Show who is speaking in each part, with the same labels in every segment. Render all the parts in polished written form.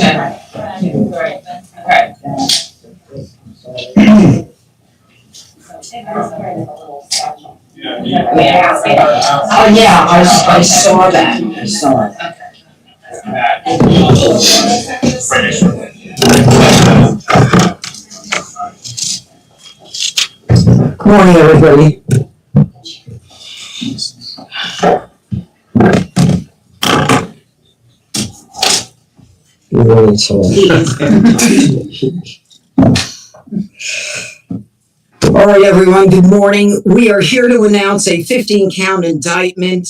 Speaker 1: Oh yeah, I saw that. I saw it. Good morning, everybody. All right, everyone, good morning. We are here to announce a 15-count indictment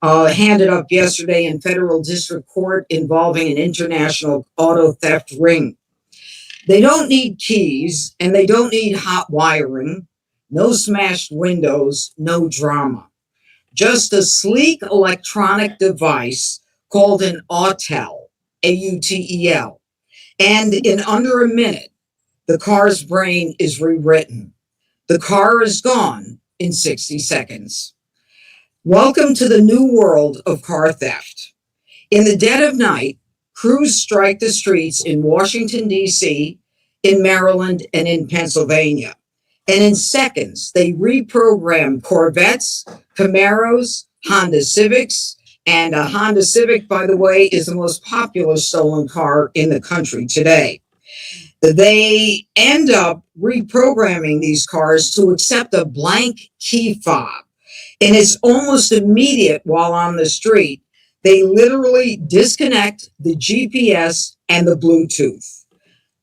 Speaker 1: handed up yesterday in federal district court involving an international auto theft ring. They don't need keys and they don't need hot wiring, no smashed windows, no drama. Just a sleek electronic device called an AUTEL, A-U-T-E-L. And in under a minute, the car's brain is rewritten. The car is gone in 60 seconds. Welcome to the new world of car theft. In the dead of night, crews strike the streets in Washington, D.C., in Maryland, and in Pennsylvania. And in seconds, they reprogram Corvettes, Camaros, Honda Civics, and a Honda Civic, by the way, is the most popular stolen car in the country today. They end up reprogramming these cars to accept a blank key fob. And it's almost immediate while on the street. They literally disconnect the GPS and the Bluetooth.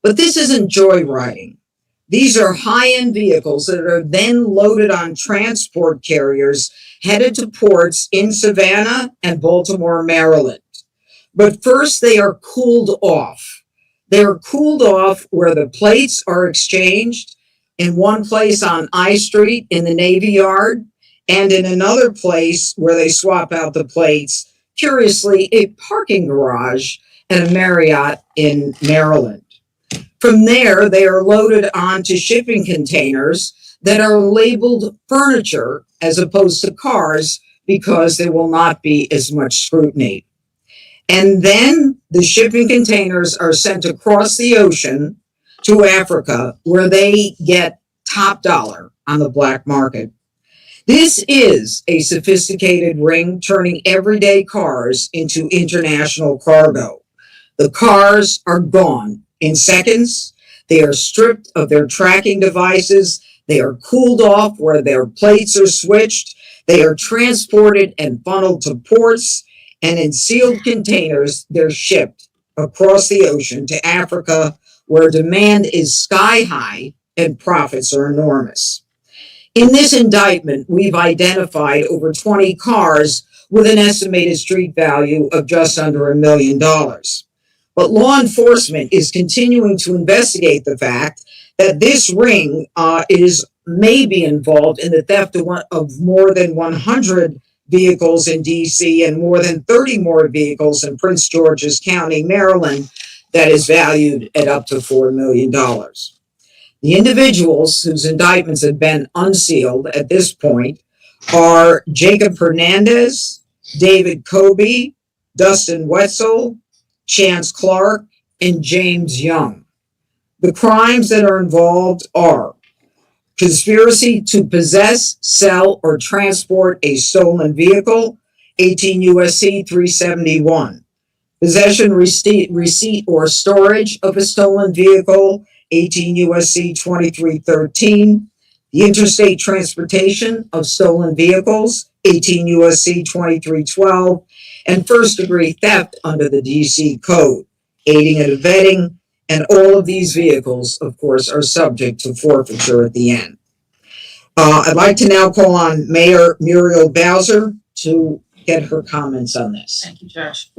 Speaker 1: But this isn't joyriding. These are high-end vehicles that are then loaded on transport carriers headed to ports in Savannah and Baltimore, Maryland. But first, they are cooled off. They are cooled off where the plates are exchanged, in one place on I Street in the Navy Yard, and in another place where they swap out the plates, curiously, a parking garage at a Marriott in Maryland. From there, they are loaded onto shipping containers that are labeled furniture as opposed to cars because there will not be as much scrutiny. And then the shipping containers are sent across the ocean to Africa, where they get top dollar on the black market. This is a sophisticated ring turning everyday cars into international cargo. The cars are gone in seconds. They are stripped of their tracking devices. They are cooled off where their plates are switched. They are transported and funneled to ports, and in sealed containers, they're shipped across the ocean to Africa, where demand is sky high and profits are enormous. In this indictment, we've identified over 20 cars with an estimated street value of just under $1 million. But law enforcement is continuing to investigate the fact that this ring may be involved in the theft of more than 100 vehicles in D.C. and more than 30 more vehicles in Prince George's County, Maryland, that is valued at up to $4 million. The individuals whose indictments have been unsealed at this point are Jacob Hernandez, David Kobe, Dustin Wetzel, Chance Clark, and James Young. The crimes that are involved are conspiracy to possess, sell, or transport a stolen vehicle, 18 U.S.C. 371. Possession, receipt, or storage of a stolen vehicle, 18 U.S.C. 2313. The interstate transportation of stolen vehicles, 18 U.S.C. 2312. And first-degree theft under the D.C. Code, aiding and abetting. And all of these vehicles, of course, are subject to forfeiture at the end. I'd like to now call on Mayor Muriel Bowser to get her comments on this.
Speaker 2: Thank you, Judge.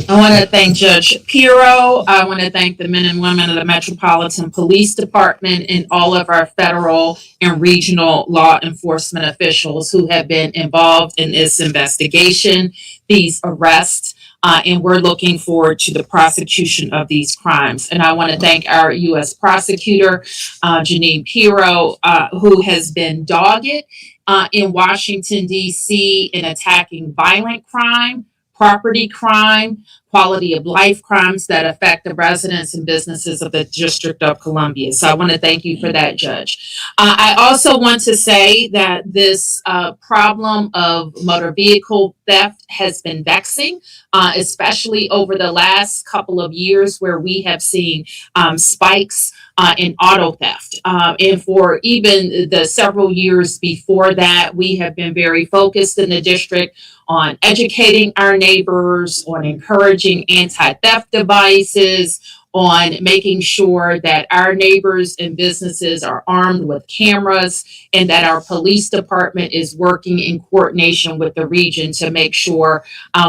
Speaker 2: I want to thank Judge Shapiro. I want to thank the men and women of the Metropolitan Police Department and all of our federal and regional law enforcement officials who have been involved in this investigation, these arrests, and we're looking forward to the prosecution of these crimes. And I want to thank our U.S. prosecutor, Janine Pirro, who has been dogged in Washington, D.C. in attacking violent crime, property crime, quality of life crimes that affect the residents and businesses of the District of Columbia. So I want to thank you for that, Judge. I also want to say that this problem of motor vehicle theft has been vexing, especially over the last couple of years where we have seen spikes in auto theft. And for even the several years before that, we have been very focused in the district on educating our neighbors, on encouraging anti-theft devices, on making sure that our neighbors and businesses are armed with cameras, and that our police department is working in coordination with the region to make sure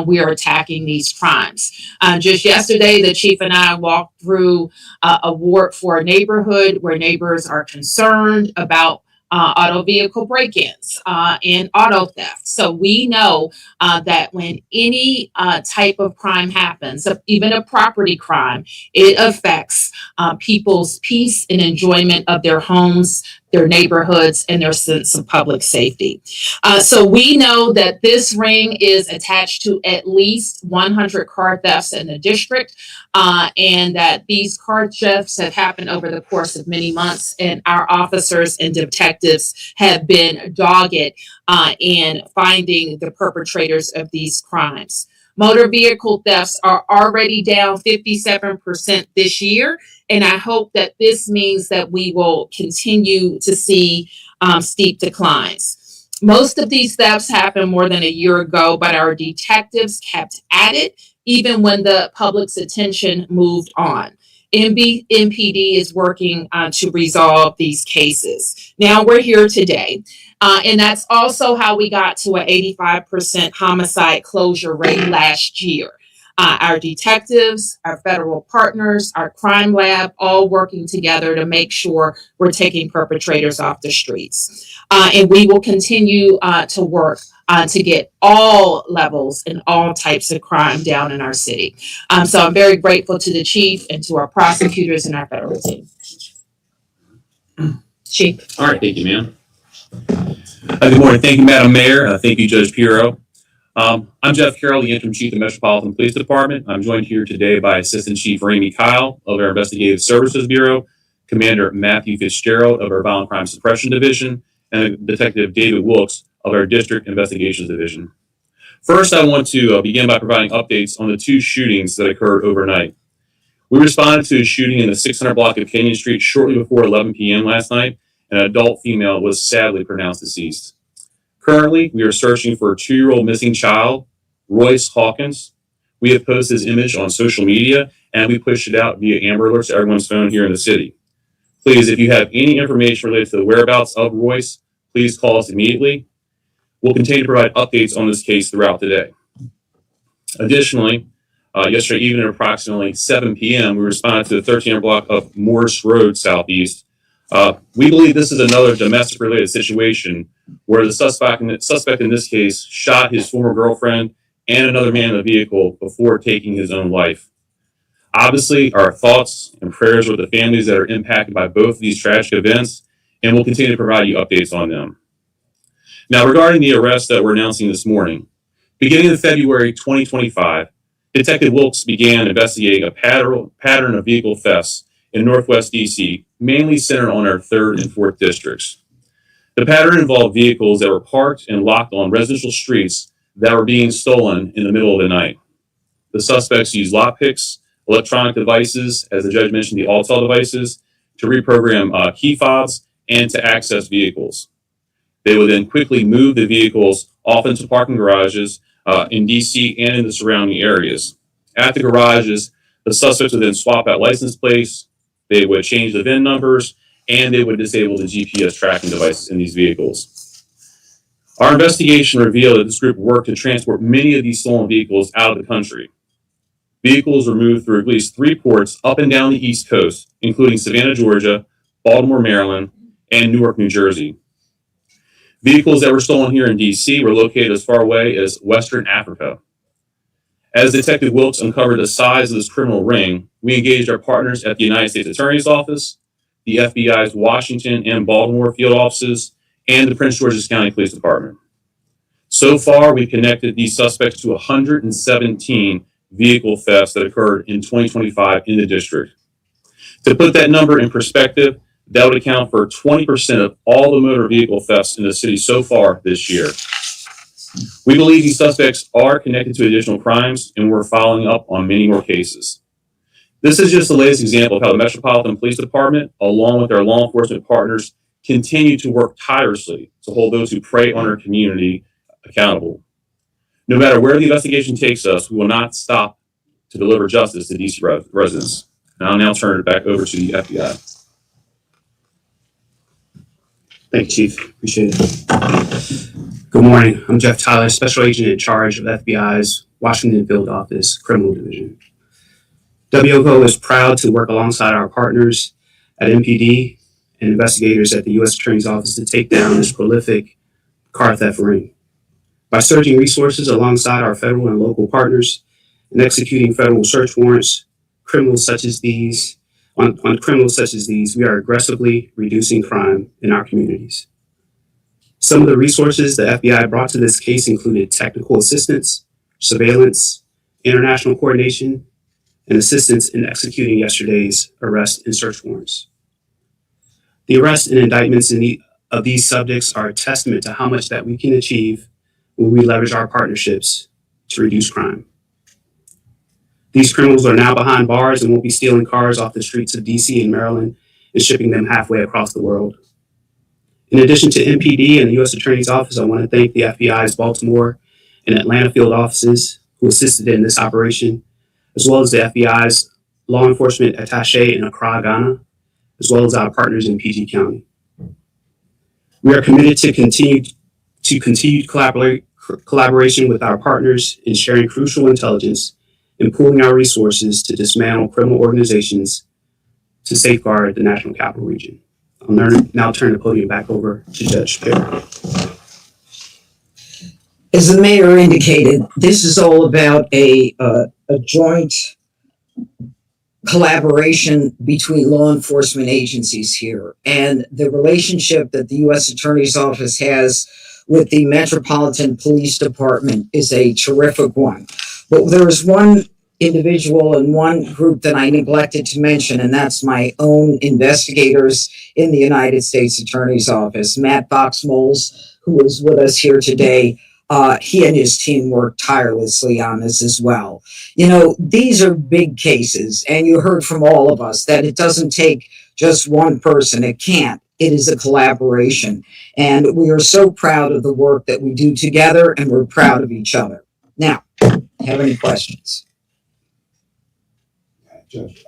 Speaker 2: we are attacking these crimes. Just yesterday, the chief and I walked through a ward for a neighborhood where neighbors are concerned about auto vehicle break-ins and auto theft. So we know that when any type of crime happens, even a property crime, it affects people's peace and enjoyment of their homes, their neighborhoods, and their sense of public safety. So we know that this ring is attached to at least 100 car thefts in the district, and that these car thefts have happened over the course of many months, and our officers and detectives have been dogged in finding the perpetrators of these crimes. Motor vehicle thefts are already down 57% this year, and I hope that this means that we will continue to see steep declines. Most of these thefts happened more than a year ago, but our detectives kept at it even when the public's attention moved on. MPD is working to resolve these cases. Now we're here today. And that's also how we got to an 85% homicide closure rate last year. Our detectives, our federal partners, our crime lab, all working together to make sure we're taking perpetrators off the streets. And we will continue to work to get all levels and all types of crime down in our city. So I'm very grateful to the chief and to our prosecutors and our federal team. Chief.
Speaker 3: All right, thank you, ma'am. Good morning. Thank you, Madam Mayor. Thank you, Judge Piero. I'm Jeff Carroll, the Interim Chief of the Metropolitan Police Department. I'm joined here today by Assistant Chief Ramey Kyle of our Investigative Services Bureau, Commander Matthew Fitzgerald of our Violent Crime Suppression Division, and Detective David Wilkes of our District Investigations Division. First, I want to begin by providing updates on the two shootings that occurred overnight. We responded to a shooting in the 600 block of Kenyon Street shortly before 11 p.m. last night. An adult female was sadly pronounced deceased. Currently, we are searching for a 2-year-old missing child, Royce Hawkins. We have posted his image on social media, and we pushed it out via Amber Alerts to everyone's phone here in the city. Please, if you have any information related to the whereabouts of Royce, please call us immediately. We'll continue to provide updates on this case throughout the day. Additionally, yesterday evening at approximately 7 p.m., we responded to the 1300 block of Morris Road Southeast. We believe this is another domestic-related situation where the suspect in this case shot his former girlfriend and another man in the vehicle before taking his own life. Obviously, our thoughts and prayers with the families that are impacted by both of these tragic events, and we'll continue to provide you updates on them. Now, regarding the arrest that we're announcing this morning, beginning in February 2025, Detective Wilkes began investigating a pattern of vehicle thefts in Northwest DC, mainly centered on our 3rd and 4th districts. The pattern involved vehicles that were parked and locked on residential streets that were being stolen in the middle of the night. The suspects used lockpicks, electronic devices, as the judge mentioned, the Altel devices, to reprogram key fobs and to access vehicles. They would then quickly move the vehicles off into parking garages in DC and in the surrounding areas. At the garages, the suspects would then swap out license plates, they would change the VIN numbers, and they would disable the GPS tracking devices in these vehicles. Our investigation revealed that this group worked to transport many of these stolen vehicles out of the country. Vehicles were moved through at least 3 ports up and down the East Coast, including Savannah, Georgia, Baltimore, Maryland, and Newark, New Jersey. Vehicles that were stolen here in DC were located as far away as Western Africa. As Detective Wilkes uncovered the size of this criminal ring, we engaged our partners at the United States Attorney's Office, the FBI's Washington and Baltimore field offices, and the Prince George's County Police Department. So far, we've connected these suspects to 117 vehicle thefts that occurred in 2025 in the district. To put that number in perspective, that would account for 20% of all the motor vehicle thefts in the city so far this year. We believe these suspects are connected to additional crimes, and we're following up on many more cases. This is just the latest example of how the Metropolitan Police Department, along with our law enforcement partners, continue to work tirelessly to hold those who prey on our community accountable. No matter where the investigation takes us, we will not stop to deliver justice to DC residents. And I'll now turn it back over to the FBI.
Speaker 4: Thank you, Chief. Appreciate it. Good morning. I'm Jeff Tyler, Special Agent in charge of FBI's Washington Field Office Criminal Division. WOCO is proud to work alongside our partners at MPD and investigators at the U.S. Attorney's Office to take down this prolific car theft ring. By surging resources alongside our federal and local partners and executing federal search warrants, criminals such as these, we are aggressively reducing crime in our communities. Some of the resources the FBI brought to this case included technical assistance, surveillance, international coordination, and assistance in executing yesterday's arrest and search warrants. The arrests and indictments of these subjects are a testament to how much that we can achieve when we leverage our partnerships to reduce crime. These criminals are now behind bars and won't be stealing cars off the streets of DC and Maryland and shipping them halfway across the world. In addition to MPD and the U.S. Attorney's Office, I want to thank the FBI's Baltimore and Atlanta field offices who assisted in this operation, as well as the FBI's law enforcement attaché in Accra, Ghana, as well as our partners in PG County. We are committed to continued collaboration with our partners in sharing crucial intelligence and pooling our resources to dismantle criminal organizations to safeguard the National Capital Region. I'll now turn the podium back over to Judge Perry.
Speaker 1: As the mayor indicated, this is all about a joint collaboration between law enforcement agencies here. And the relationship that the U.S. Attorney's Office has with the Metropolitan Police Department is a terrific one. But there is one individual and one group that I neglected to mention, and that's my own investigators in the United States Attorney's Office, Matt Boxmoles, who is with us here today. He and his team work tirelessly on this as well. You know, these are big cases, and you heard from all of us that it doesn't take just one person. It can't. It is a collaboration. And we are so proud of the work that we do together, and we're proud of each other. Now, have any questions?
Speaker 5: Judge,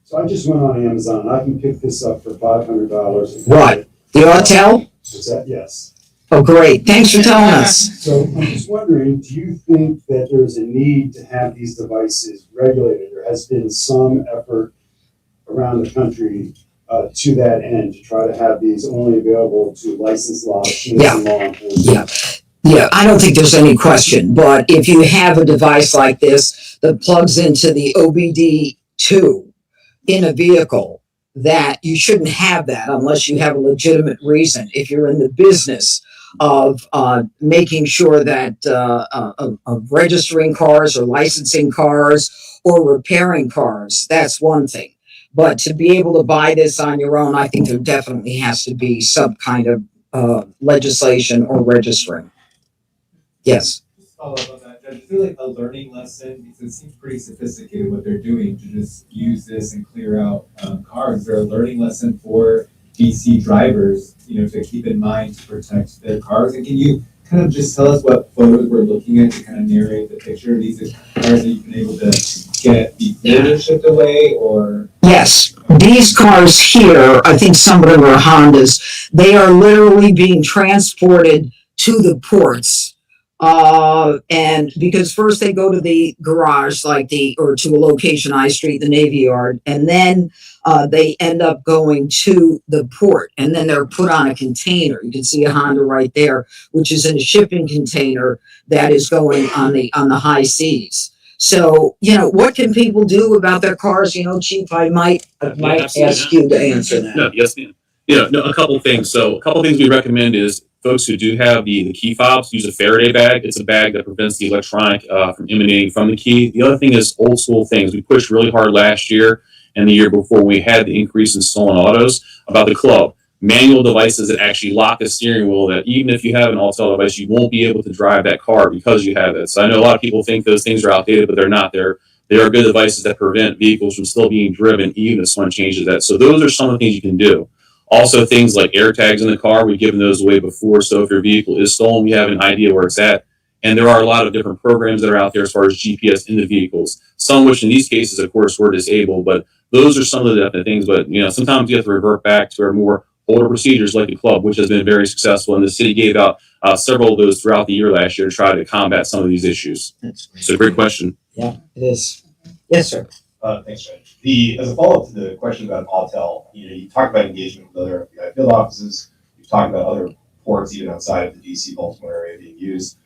Speaker 5: so I just went on Amazon. I can pick this up for $500.
Speaker 1: What? The Autel?
Speaker 5: Is that yes?
Speaker 1: Oh, great. Thanks for telling us.
Speaker 5: So I'm just wondering, do you think that there's a need to have these devices regulated? There has been some effort around the country to that end to try to have these only available to licensed law enforcement.
Speaker 1: Yeah, I don't think there's any question. But if you have a device like this that plugs into the OBD2 in a vehicle, that you shouldn't have that unless you have a legitimate reason. If you're in the business of making sure that of registering cars or licensing cars or repairing cars, that's one thing. But to be able to buy this on your own, I think there definitely has to be some kind of legislation or registering. Yes.
Speaker 6: Just follow up on that, Judge. Is there like a learning lesson? Because it seems pretty sophisticated what they're doing to just use this and clear out cars. Is there a learning lesson for DC drivers, you know, to keep in mind to protect their cars? And can you kind of just tell us what photos we're looking at to kind of narrate the picture of these cars that you've been able to get before shipped away, or?
Speaker 1: Yes, these cars here, I think some of them are Hondas. They are literally being transported to the ports. And because first they go to the garage, or to a location, I Street, the Navy Yard, and then they end up going to the port, and then they're put on a container. You can see a Honda right there, which is in a shipping container that is going on the high seas. So, you know, what can people do about their cars? You know, Chief, I might ask you to answer that.
Speaker 3: No, yes, ma'am. A couple things. So a couple things we recommend is folks who do have the key fobs use a Faraday bag. It's a bag that prevents the electronic from emanating from the key. The other thing is old school things. We pushed really hard last year and the year before when we had the increase in stolen autos about the club. Manual devices that actually lock the steering wheel, that even if you have an Autel device, you won't be able to drive that car because you have it. So I know a lot of people think those things are outdated, but they're not. They are good devices that prevent vehicles from still being driven even if someone changes that. So those are some of the things you can do. Also, things like air tags in the car, we've given those away before. So if your vehicle is stolen, we have an idea where it's at. And there are a lot of different programs that are out there as far as GPS in the vehicles. Some which in these cases, of course, were disabled, but those are some of the things. But, sometimes you have to revert back to our more older procedures like the club, which has been very successful. And the city gave out several of those throughout the year last year to try to combat some of these issues. So great question.
Speaker 1: Yeah, it is. Yes, sir.
Speaker 7: Thanks, Judge. As a follow-up to the question about Autel, you talked about engagement with other FBI field offices. You've talked about other ports even outside of the DC Baltimore area being used.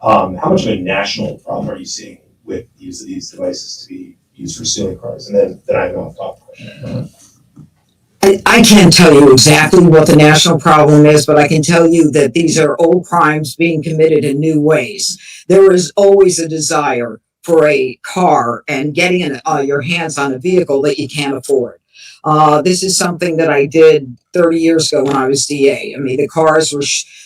Speaker 7: How much of a national problem are you seeing with the use of these devices to be used for stealing cars? And then I have an off-top question.
Speaker 1: I can't tell you exactly what the national problem is, but I can tell you that these are old crimes being committed in new ways. There is always a desire for a car and getting your hands on a vehicle that you can't afford. This is something that I did 30 years ago when I was DA. I mean, the cars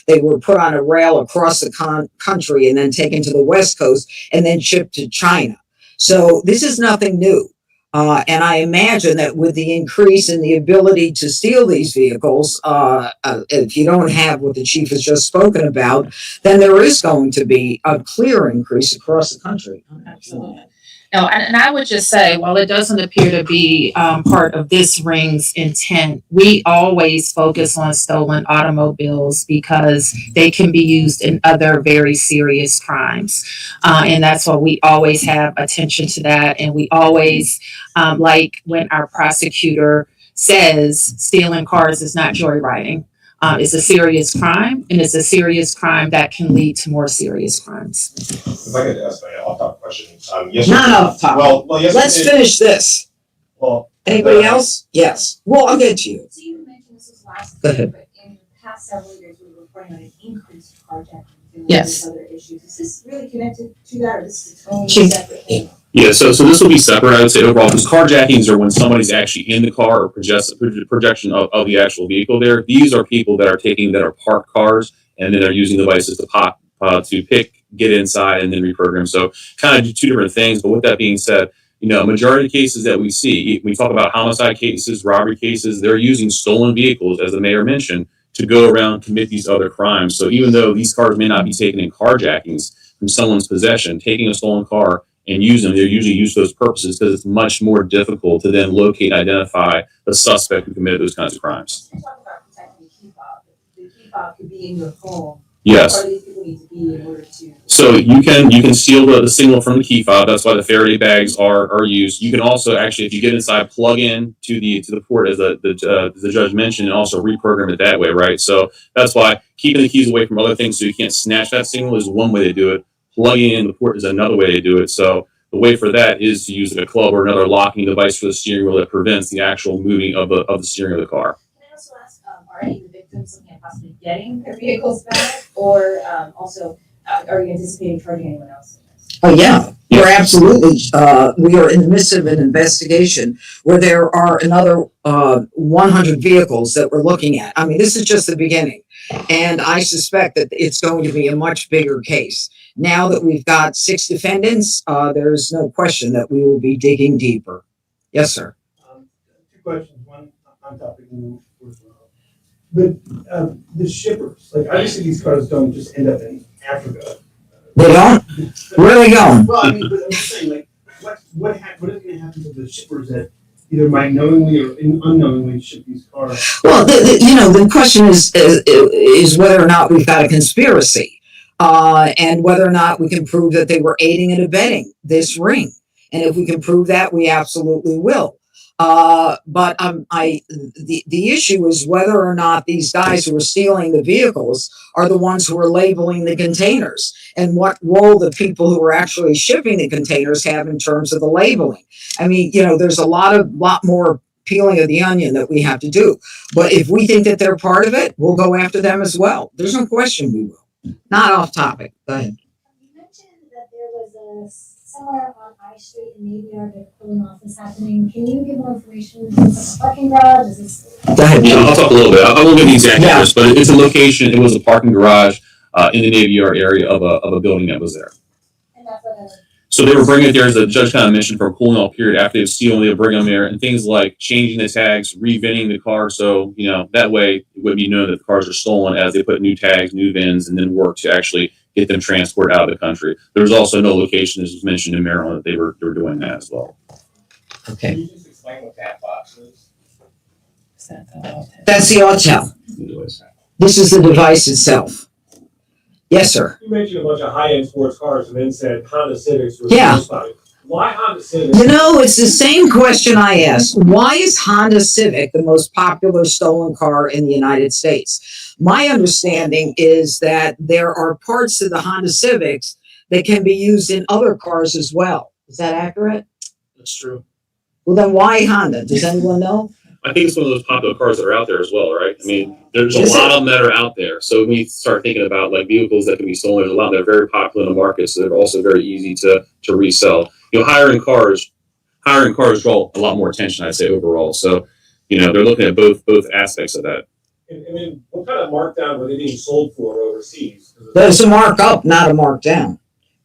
Speaker 1: they were put on a rail across the country and then taken to the West Coast and then shipped to China. So this is nothing new. And I imagine that with the increase in the ability to steal these vehicles, if you don't have what the chief has just spoken about, then there is going to be a clear increase across the country.
Speaker 2: Absolutely. No, and I would just say, while it doesn't appear to be part of this ring's intent, we always focus on stolen automobiles because they can be used in other very serious crimes. And that's why we always have attention to that. And we always, like when our prosecutor says stealing cars is not joyriding. It's a serious crime, and it's a serious crime that can lead to more serious crimes.
Speaker 7: If I could ask my off-top question.
Speaker 1: Not off topic.
Speaker 7: Well, yesterday.
Speaker 1: Let's finish this.
Speaker 7: Well,
Speaker 1: Anybody else? Yes. Well, I'll get to you.
Speaker 8: So you mentioned this was last
Speaker 1: Go
Speaker 8: year,
Speaker 1: ahead.
Speaker 8: but in the past several years, we were reporting on an increased carjacking and
Speaker 2: Yes.
Speaker 8: other issues. Is this really connected to that, or this is its own
Speaker 1: Chief.
Speaker 8: separate thing?
Speaker 3: Yeah, so this will be separate, I would say, overall, because carjackings are when somebody's actually in the car or projection of the actual vehicle there. These are people that are parked cars, and then they're using devices to pick, get inside, and then reprogram. So kind of two different things. But with that being said, majority of cases that we see, we talk about homicide cases, robbery cases, they're using stolen vehicles, as the mayor mentioned, to go around commit these other crimes. So even though these cars may not be taken in carjackings from someone's possession, taking a stolen car and use them, they're usually used for those purposes because it's much more difficult to then locate and identify the suspect who committed those kinds of crimes.
Speaker 8: You talk about protecting the key fob. The key fob could be in your home.
Speaker 3: Yes.
Speaker 8: Where do these people need to be in order to?
Speaker 3: So you can steal the signal from the key fob. That's why the Faraday bags are used. You can also actually, if you get inside, plug in to the port as the judge mentioned, and also reprogram it that way, right? So that's why keeping the keys away from other things so you can't snatch that signal is one way to do it. Plugging in the port is another way to do it. So the way for that is to use a club or another locking device for the steering wheel that prevents the actual moving of the steering of the car.
Speaker 8: Can I also ask, are any of the victims looking at possibly getting their vehicles back, or also are you anticipating charging anyone else?
Speaker 1: Oh, yeah. We're absolutely, we are in the midst of an investigation where there are another 100 vehicles that we're looking at. I mean, this is just the beginning. And I suspect that it's going to be a much bigger case. Now that we've got 6 defendants, there's no question that we will be digging deeper. Yes, sir.
Speaker 9: 2 questions, one on topic and one but the shippers, like obviously these cars don't just end up in Africa.
Speaker 1: They don't? Where are they going?
Speaker 9: Well, I mean, but I'm just saying, like, what is going to happen to the shippers that either might knowingly or unknowingly ship these cars?
Speaker 1: Well, the question is whether or not we've got a conspiracy, and whether or not we can prove that they were aiding and abetting this ring. And if we can prove that, we absolutely will. But the issue is whether or not these guys who are stealing the vehicles are the ones who are labeling the containers, and what role the people who are actually shipping the containers have in terms of the labeling. I mean, there's a lot more peeling of the onion that we have to do. But if we think that they're part of it, we'll go after them as well. There's no question we will. Not off topic. Go ahead.
Speaker 10: You mentioned that there was somewhere on I Street in Navy Yard a pulling off is happening. Can you give more information? Is this a parking garage? Is this?
Speaker 1: Go ahead.
Speaker 3: Yeah, I'll talk a little bit. I won't give the exact
Speaker 1: Yeah.
Speaker 3: address, but it's a location. It was a parking garage in the Navy Yard area of a building that was there.
Speaker 10: And that's what
Speaker 3: So they were bringing it there, as the judge kind of mentioned, for a cooling off period after they've sealed, they would bring them there, and things like changing the tags, reventing the car, so that way it would be known that the cars are stolen as they put new tags, new VINs, and then work to actually get them transported out of the country. There was also no location, as was mentioned in Maryland, that they were doing that as well.
Speaker 1: Okay.
Speaker 6: Can you just explain what that box is?
Speaker 1: That's the autel. This is the device itself. Yes, sir.
Speaker 9: You mentioned a bunch of high-end sports cars and then said Honda Civics were
Speaker 1: Yeah.
Speaker 9: spotted. Why Honda Civics?
Speaker 1: It's the same question I asked. Why is Honda Civic the most popular stolen car in the United States? My understanding is that there are parts of the Honda Civics that can be used in other cars as well. Is that accurate?
Speaker 3: That's true.
Speaker 1: Well, then why Honda? Does anyone know?
Speaker 3: I think it's one of those popular cars that are out there as well, right? I mean, there's a
Speaker 1: Is
Speaker 3: lot
Speaker 1: it?
Speaker 3: of them that are out there. So when you start thinking about like vehicles that can be stolen, there's a lot that are very popular in the market, so they're also very easy to resell. Hiring cars draw a lot more attention, I'd say, overall. So, they're looking at both aspects of that.
Speaker 9: And then what kind of markdown were they being sold for overseas?
Speaker 1: There's a markup, not a markdown,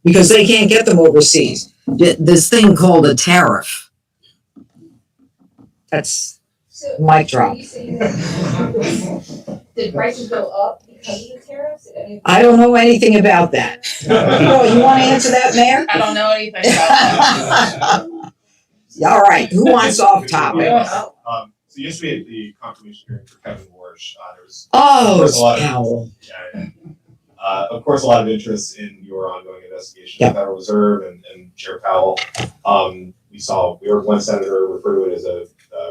Speaker 1: because they can't get them overseas. This thing called a tariff. That's
Speaker 8: So,
Speaker 1: mic drop.
Speaker 8: are you saying that did prices go up because of the tariffs?
Speaker 1: I don't know anything about that. Oh, you want to answer that, Mayor?
Speaker 2: I don't know anything about that.
Speaker 1: All right. Who wants off topic?
Speaker 7: So yesterday at the confirmation hearing for Kevin Warsh, there was
Speaker 1: Oh,
Speaker 7: There's a lot
Speaker 1: it's
Speaker 7: of-
Speaker 1: Powell.
Speaker 7: of course, a lot of interest in your ongoing investigation of the Federal Reserve and Chair Powell. We heard one senator refer to it as a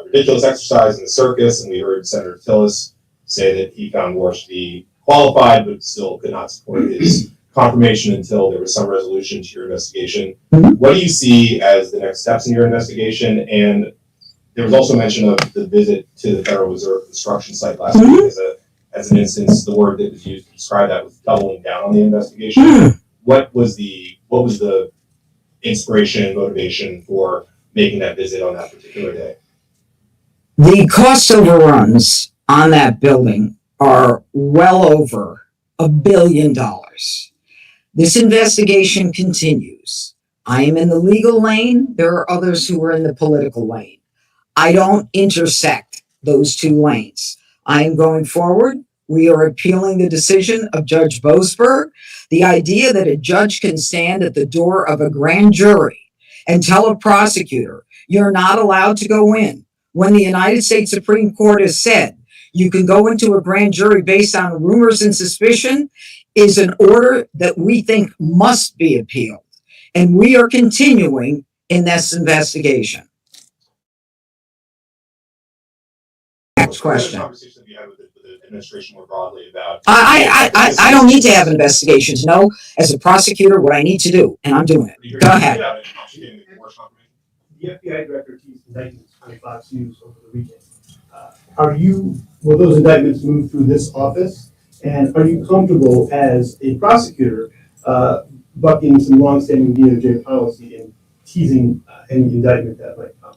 Speaker 7: ridiculous exercise in the circus, and we heard Senator Tillis say that he found Warsh to be qualified, but still could not support his confirmation until there was some resolution to your investigation.
Speaker 1: Mhm.
Speaker 7: What do you see as the next steps in your investigation? And there was also mention of the visit to the Federal Reserve construction site last
Speaker 1: Mhm.
Speaker 7: week as an instance. The word that was used to describe that was doubling down on the investigation.
Speaker 1: Hmm.
Speaker 7: What was the inspiration, motivation for making that visit on that particular day?
Speaker 1: The cost overruns on that building are well over $1 billion. This investigation continues. I am in the legal lane. There are others who are in the political lane. I don't intersect those two lanes. I am going forward. We are appealing the decision of Judge Boasberg. The idea that a judge can stand at the door of a grand jury and tell a prosecutor, you're not allowed to go in, when the United States Supreme Court has said you can go into a grand jury based on rumors and suspicion, is an order that we think must be appealed. And we are continuing in this investigation. Next question.
Speaker 7: Conversation that you had with the administration more broadly about.
Speaker 1: I don't need to have investigations. No, as a prosecutor, what I need to do, and I'm doing it. Go ahead.
Speaker 9: The FBI director teased indictments on Fox News over the weekend. Will those indictments move through this office? And are you comfortable as a prosecutor bucking some longstanding DOJ policy and teasing any indictment that might come?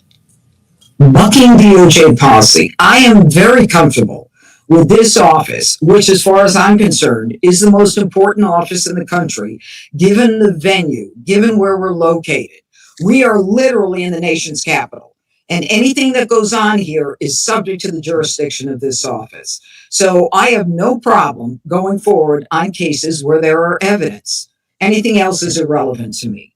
Speaker 1: Bucking DOJ policy. I am very comfortable with this office, which, as far as I'm concerned, is the most important office in the country, given the venue, given where we're located. We are literally in the nation's capital, and anything that goes on here is subject to the jurisdiction of this office. So I have no problem going forward on cases where there are evidence. Anything else is irrelevant to me.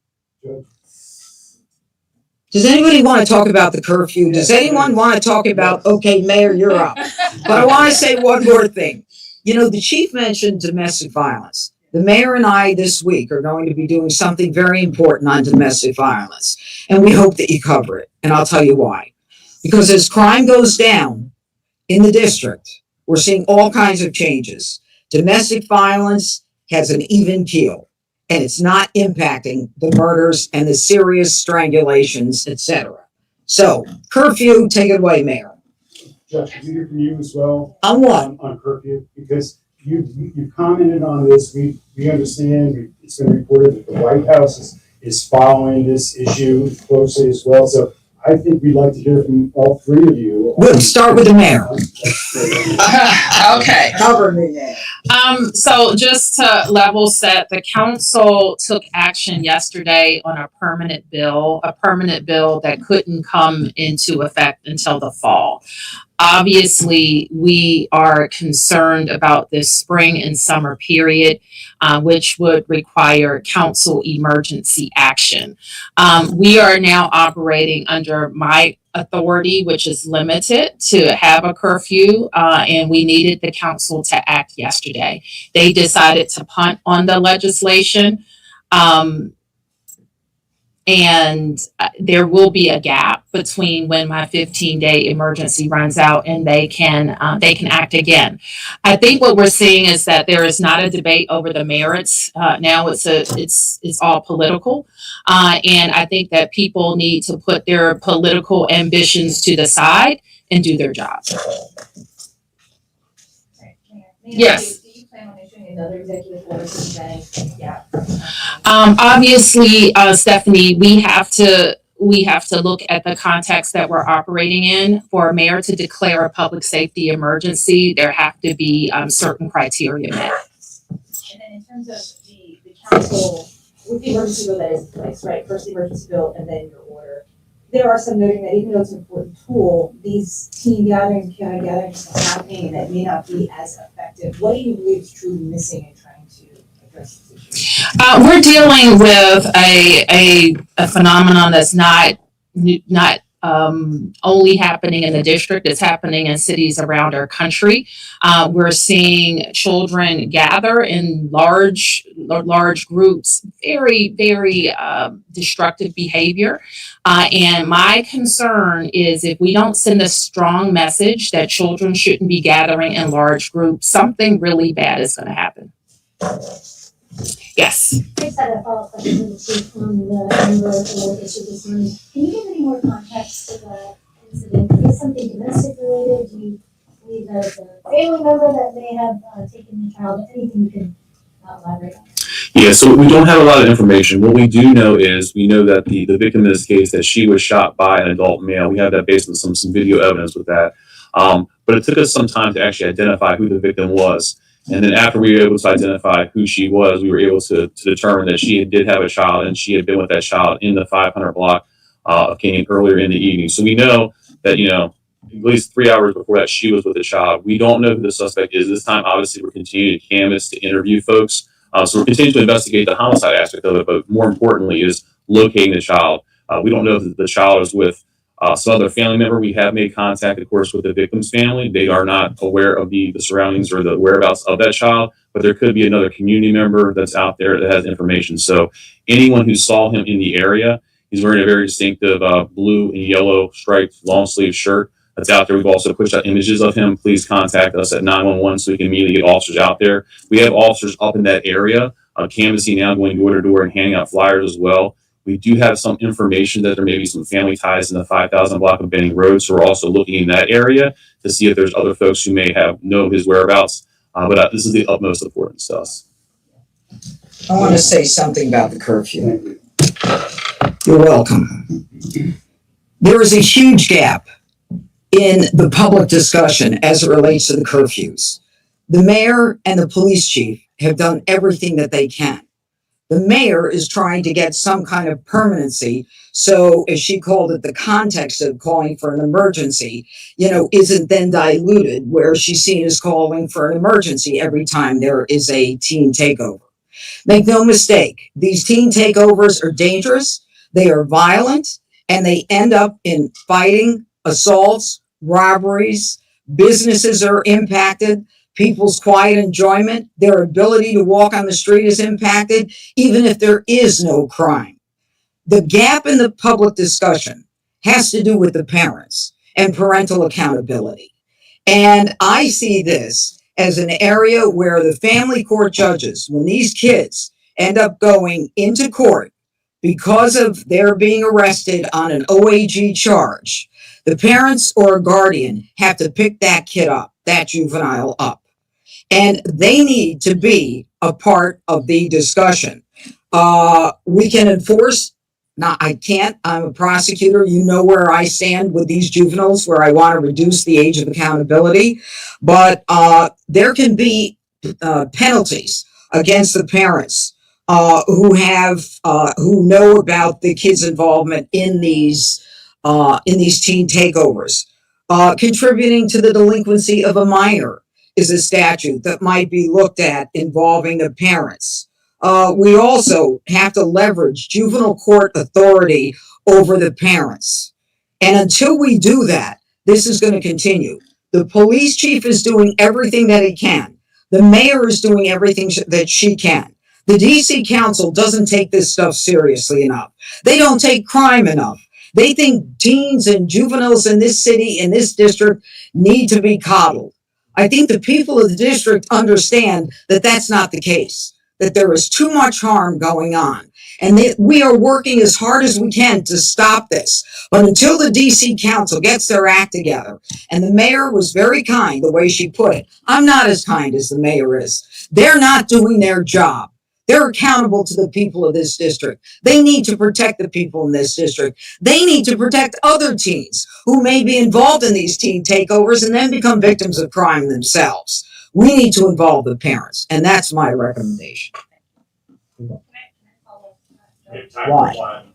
Speaker 1: Does anybody want to talk about the curfew? Does anyone want to talk about, okay, Mayor, you're up. But I want to say one more thing. The chief mentioned domestic violence. The mayor and I this week are going to be doing something very important on domestic violence. And we hope that you cover it. And I'll tell you why. Because as crime goes down in the district, we're seeing all kinds of changes. Domestic violence has an even keel, and it's not impacting the murders and the serious strangulations, etc. So curfew, take it away, Mayor.
Speaker 5: Judge, can we hear from you as well?
Speaker 1: On what?
Speaker 5: On curfew, because you commented on this, we understand, it's been reported that the White House is following this issue closely as well, so I think we'd like to hear from all three of you.
Speaker 1: We'll start with the mayor.
Speaker 2: Okay.
Speaker 1: Cover me, Mayor.
Speaker 2: So just to level set, the council took action yesterday on a permanent bill that couldn't come into effect until the fall. Obviously, we are concerned about this spring and summer period, which would require council emergency action. We are now operating under my authority, which is limited to have a curfew, and we needed the council to act yesterday. They decided to punt on the legislation. And there will be a gap between when my 15-day emergency runs out and they can act again. I think what we're seeing is that there is not a debate over the merits. Now it's all political, and I think that people need to put their political ambitions to the side and do their job. Yes.
Speaker 8: Do you plan on issuing another executive order presenting? Yeah.
Speaker 2: Obviously, Stephanie, we have to look at the context that we're operating in. For a mayor to declare a public safety emergency, there have to be certain criteria met.
Speaker 8: And then in terms of the council, with the emergency bill that is in place, right? First the emergency bill and then your order. There are some noting that even though it's an important tool, these team gatherings, county gatherings are happening and that may not be as effective. What do you believe is truly missing in trying to address this issue?
Speaker 2: We're dealing with a phenomenon that's not only happening in the district, it's happening in cities around our country. We're seeing children gather in large groups, very, very destructive behavior. And my concern is if we don't send a strong message that children shouldn't be gathering in large groups, something really bad is going to happen. Yes.
Speaker 10: I just had a follow-up question to the chief on the number of issue this morning. Can you give any more context to the incident? Is this something domestic related? Do you believe there's a family member that may have taken the child? Anything you can elaborate on?
Speaker 3: Yeah, so we don't have a lot of information. What we do know is we know that the victim in this case, that she was shot by an adult male. We have that based on some video evidence with that. But it took us some time to actually identify who the victim was. And then after we were able to identify who she was, we were able to determine that she did have a child and she had been with that child in the 500 block of Canyon earlier in the evening. So we know that, at least 3 hours before that, she was with the child. We don't know who the suspect is this time. Obviously, we're continuing to canvass to interview folks. So we're continuing to investigate the homicide aspect of it, but more importantly is locating the child. We don't know if the child is with some other family member. We have made contact, of course, with the victim's family. They are not aware of the surroundings or the whereabouts of that child, but there could be another community member that's out there that has information. So anyone who saw him in the area, he's wearing a very distinctive blue and yellow striped long sleeve shirt that's out there. We've also pushed out images of him. Please contact us at 911 so we can immediately get officers out there. We have officers up in that area canvassing now, going door to door and handing out flyers as well. We do have some information that there may be some family ties in the 5,000 block of Benning Road, so we're also looking in that area to see if there's other folks who may know his whereabouts. But this is the utmost importance to us.
Speaker 1: I want to say something about the curfew. You're welcome. There is a huge gap in the public discussion as it relates to the curfews. The mayor and the police chief have done everything that they can. The mayor is trying to get some kind of permanency. So, as she called it, the context of calling for an emergency, isn't then diluted, where she's seen as calling for an emergency every time there is a teen takeover. Make no mistake, these teen takeovers are dangerous, they are violent, and they end up in fighting, assaults, robberies. Businesses are impacted. People's quiet enjoyment, their ability to walk on the street is impacted, even if there is no crime. The gap in the public discussion has to do with the parents and parental accountability. And I see this as an area where the family court judges, when these kids end up going into court because of their being arrested on an OAG charge, the parents or a guardian have to pick that kid up, that juvenile up. And they need to be a part of the discussion. We can enforce. Now, I can't. I'm a prosecutor. You know where I stand with these juveniles, where I want to reduce the age of accountability. But there can be penalties against the parents who know about the kids' involvement in these teen takeovers. Contributing to the delinquency of a minor is a statute that might be looked at involving the parents. We also have to leverage juvenile court authority over the parents. And until we do that, this is going to continue. The police chief is doing everything that he can. The mayor is doing everything that she can. The DC Council doesn't take this stuff seriously enough. They don't take crime enough. They think teens and juveniles in this city, in this district, need to be coddled. I think the people of the district understand that that's not the case, that there is too much harm going on, and that we are working as hard as we can to stop this. But until the DC Council gets their act together, and the mayor was very kind the way she put it, I'm not as kind as the mayor is. They're not doing their job. They're accountable to the people of this district. They need to protect the people in this district. They need to protect other teens who may be involved in these teen takeovers and then become victims of crime themselves. We need to involve the parents, and that's my recommendation. Why?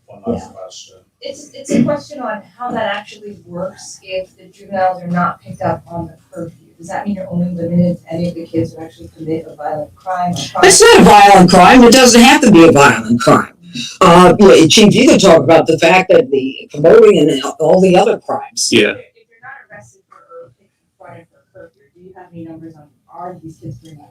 Speaker 11: One last question.
Speaker 8: It's a question on how that actually works if the juveniles are not picked up on the curfew. Does that mean you're only limited to any of the kids who actually commit a violent crime?
Speaker 1: It's not a violent crime. It doesn't have to be a violent crime. Chief, you can talk about the fact that the promoting and all the other crimes.
Speaker 3: Yeah.
Speaker 8: If you're not arrested for Friday for curfew, do you have any numbers on are these kids being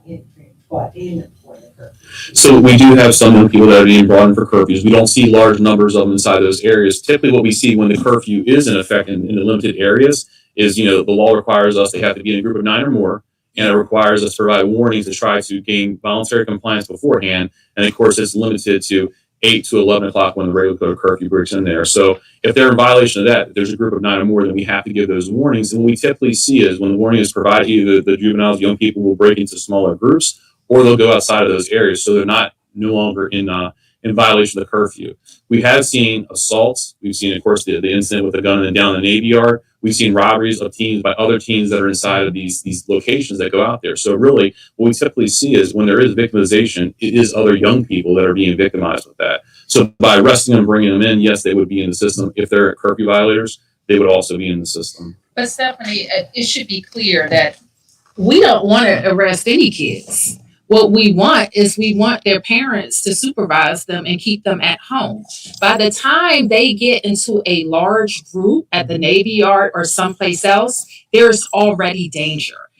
Speaker 8: brought in for the curfew?
Speaker 3: So we do have some young people that are being brought in for curfews. We don't see large numbers of them inside those areas. Typically what we see when the curfew is in effect in the limited areas is, the law requires us to have to be in a group of 9 or more, and it requires us to provide warnings to try to gain voluntary compliance beforehand. And of course, it's limited to 8 to 11 o'clock when the regular code curfew breaks in there. So if they're in violation of that, if there's a group of 9 or more, then we have to give those warnings. And what we typically see is when the warning is provided, either the juveniles, young people will break into smaller groups, or they'll go outside of those areas. So they're no longer in violation of the curfew. We have seen assaults. We've seen, of course, the incident with the gun and down in the Navy Yard. We've seen robberies of teens by other teens that are inside of these locations that go out there. So really, what we typically see is when there is victimization, it is other young people that are being victimized with that. So by arresting them, bringing them in, yes, they would be in the system. If they're curfew violators, they would also be in the system.
Speaker 2: But Stephanie, it should be clear that we don't want to arrest any kids. What we want their parents to supervise them and keep them at home. By the time they get into a large group at the Navy Yard or someplace else, there's already danger.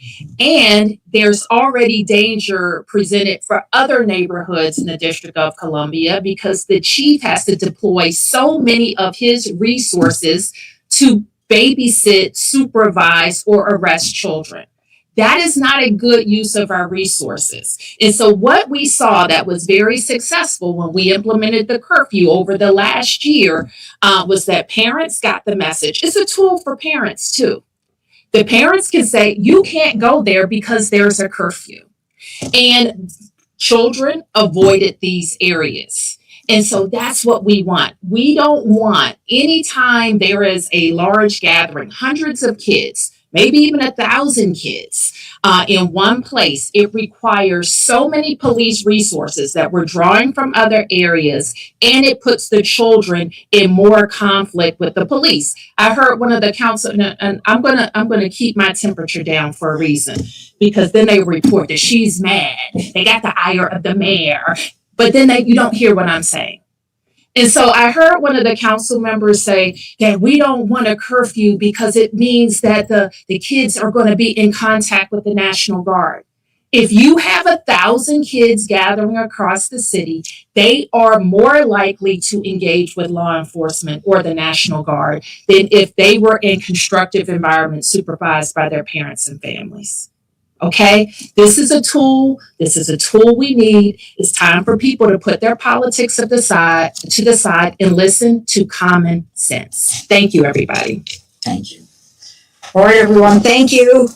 Speaker 2: And there's already danger presented for other neighborhoods in the District of Columbia because the chief has to deploy so many of his resources to babysit, supervise, or arrest children. That is not a good use of our resources. And so what we saw that was very successful when we implemented the curfew over the last year was that parents got the message. It's a tool for parents too. The parents can say, you can't go there because there's a curfew. And children avoided these areas. And so that's what we want. We don't want anytime there is a large gathering, hundreds of kids, maybe even 1,000 kids in one place. It requires so many police resources that we're drawing from other areas, and it puts the children in more conflict with the police. I heard one of the council, and I'm gonna keep my temperature down for a reason, because then they report that she's mad. They got the ire of the mayor, but then you don't hear what I'm saying. And so I heard one of the council members say that we don't want a curfew because it means that the kids are going to be in contact with the National Guard. If you have 1,000 kids gathering across the city, they are more likely to engage with law enforcement or the National Guard than if they were in constructive environments supervised by their parents and families. Okay, this is a tool. This is a tool we need. It's time for people to put their politics to the side and listen to common sense. Thank you, everybody.
Speaker 1: Thank you. All right, everyone. Thank you.